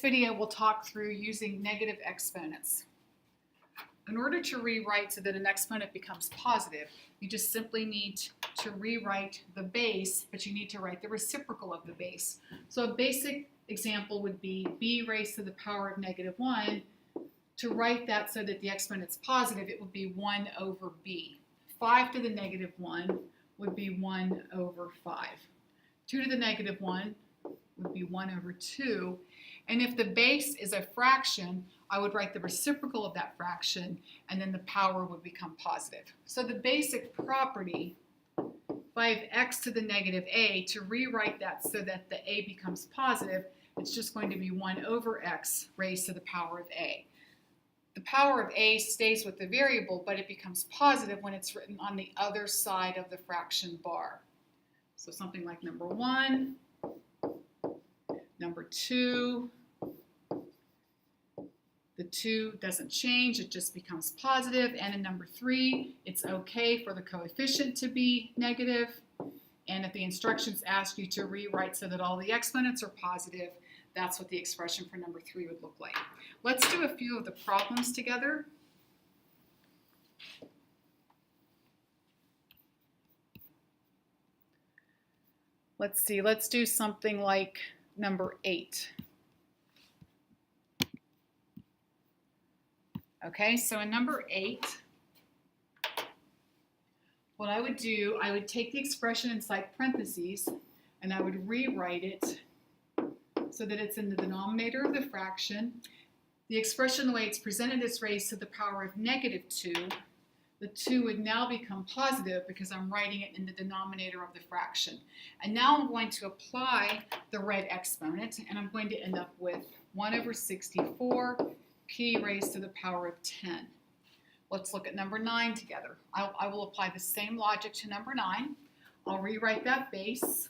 Video we'll talk through using negative exponents. In order to rewrite so that an exponent becomes positive, you just simply need to rewrite the base, but you need to write the reciprocal of the base. So a basic example would be b raised to the power of -1. To write that so that the exponent's positive, it would be 1 over b. 5 to the -1 would be 1 over 5. 2 to the -1 would be 1 over 2. And if the base is a fraction, I would write the reciprocal of that fraction, and then the power would become positive. So the basic property, if I have x to the -a, to rewrite that so that the a becomes positive, it's just going to be 1 over x raised to the power of a. The power of a stays with the variable, but it becomes positive when it's written on the other side of the fraction bar. So something like number 1, number 2, the 2 doesn't change, it just becomes positive. And in number 3, it's okay for the coefficient to be negative. And if the instructions ask you to rewrite so that all the exponents are positive, that's what the expression for number 3 would look like. Let's do a few of the problems together. Let's see, let's do something like number 8. Okay, so in number 8, what I would do, I would take the expression inside parentheses and I would rewrite it so that it's in the denominator of the fraction. The expression, the way it's presented, is raised to the power of -2. The 2 would now become positive because I'm writing it in the denominator of the fraction. And now I'm going to apply the red exponent, and I'm going to end up with 1 over 64 p raised to the power of 10. Let's look at number 9 together. I will apply the same logic to number 9. I'll rewrite that base.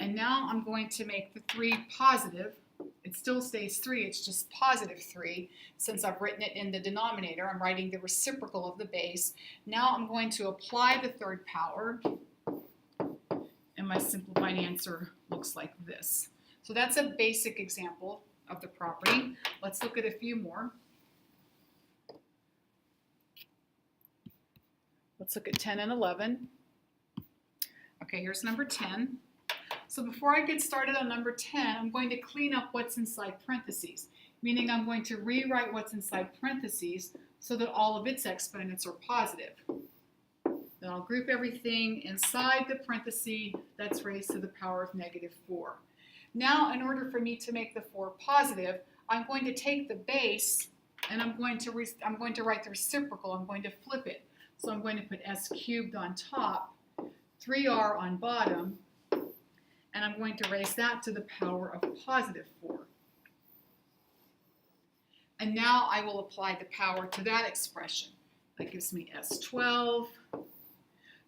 And now I'm going to make the 3 positive. It still stays 3, it's just positive 3. Since I've written it in the denominator, I'm writing the reciprocal of the base. Now I'm going to apply the third power, and my simplified answer looks like this. So that's a basic example of the property. Let's look at a few more. Let's look at 10 and 11. Okay, here's number 10. So before I get started on number 10, I'm going to clean up what's inside parentheses, meaning I'm going to rewrite what's inside parentheses so that all of its exponents are positive. Then I'll group everything inside the parenthesis that's raised to the power of -4. Now, in order for me to make the 4 positive, I'm going to take the base and I'm going to write the reciprocal. I'm going to flip it. So I'm going to put s cubed on top, 3r on bottom, and I'm going to raise that to the power of +4. And now I will apply the power to that expression. That gives me s12.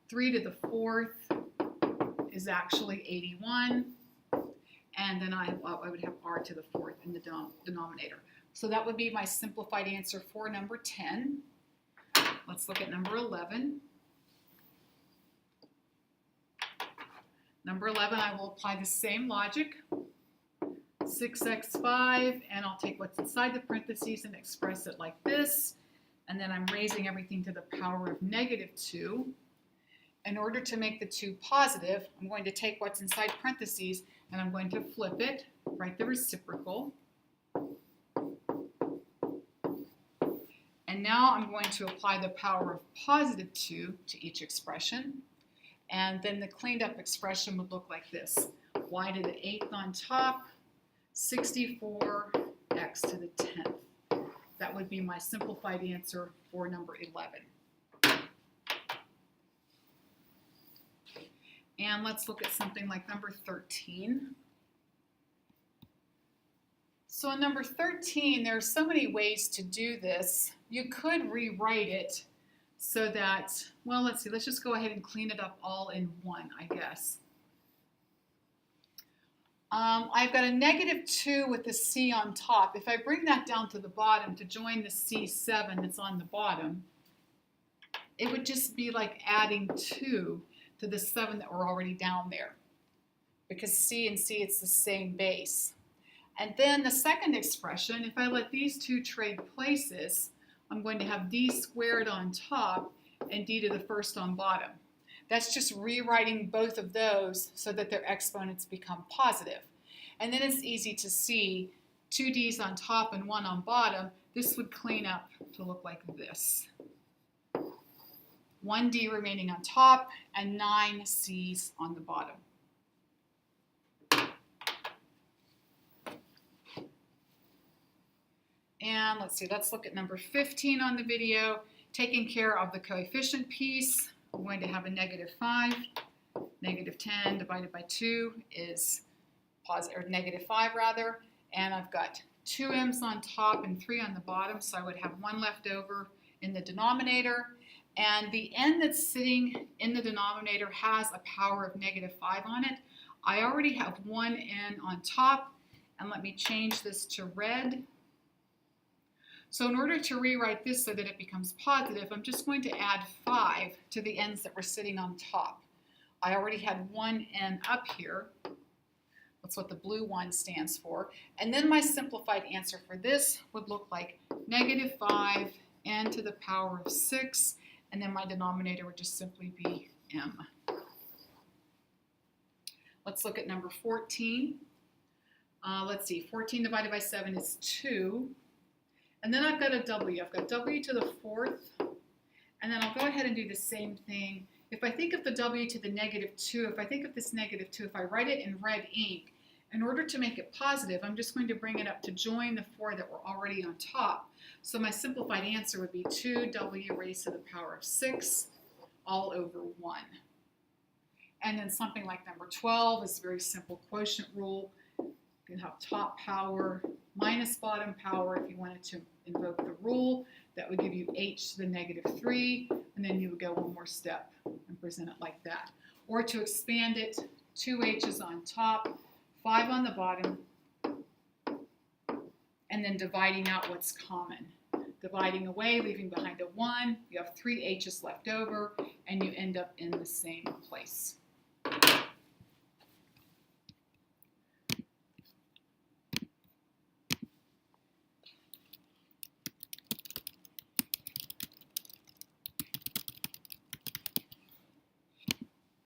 3 to the 4th is actually 81. And then I would have r to the 4th in the denominator. So that would be my simplified answer for number 10. Let's look at number 11. Number 11, I will apply the same logic, 6x5, and I'll take what's inside the parentheses and express it like this. And then I'm raising everything to the power of -2. In order to make the 2 positive, I'm going to take what's inside parentheses and I'm going to flip it, write the reciprocal. And now I'm going to apply the power of +2 to each expression. And then the cleaned up expression would look like this. Y to the 8th on top, 64, x to the 10th. That would be my simplified answer for number 11. And let's look at something like number 13. So in number 13, there are so many ways to do this. You could rewrite it so that, well, let's see, let's just go ahead and clean it up all in one, I guess. I've got a -2 with the c on top. If I bring that down to the bottom to join the c7 that's on the bottom, it would just be like adding 2 to the 7 that were already down there. because C and C, it's the same base. And then the second expression, if I let these two trade places, I'm going to have d squared on top and d to the first on bottom. That's just rewriting both of those so that their exponents become positive. And then it's easy to see 2 d's on top and 1 on bottom. This would clean up to look like this. 1 d remaining on top and 9 c's on the bottom. And let's see, let's look at number 15 on the video. Taking care of the coefficient piece, we're going to have a -5. -10 divided by 2 is positive, or -5 rather. And I've got 2 m's on top and 3 on the bottom, so I would have 1 left over in the denominator. And the n that's sitting in the denominator has a power of -5 on it. I already have 1 n on top, and let me change this to red. So in order to rewrite this so that it becomes positive, I'm just going to add 5 to the n's that were sitting on top. I already had 1 n up here. That's what the blue one stands for. And then my simplified answer for this would look like -5 n to the power of 6, and then my denominator would just simply be m. Let's look at number 14. Let's see, 14 divided by 7 is 2. And then I've got a w. I've got w to the 4th. And then I'll go ahead and do the same thing. If I think of the w to the -2, if I think of this -2, if I write it in red ink, in order to make it positive, I'm just going to bring it up to join the 4 that were already on top. So my simplified answer would be 2w raised to the power of 6 all over 1. And then something like number 12 is a very simple quotient rule. You can have top power minus bottom power if you wanted to invoke the rule. That would give you h to the -3, and then you would go one more step and present it like that. Or to expand it, 2 h's on top, 5 on the bottom, and then dividing out what's common. Dividing away, leaving behind a 1, you have 3 h's left over, and you end up in the same place.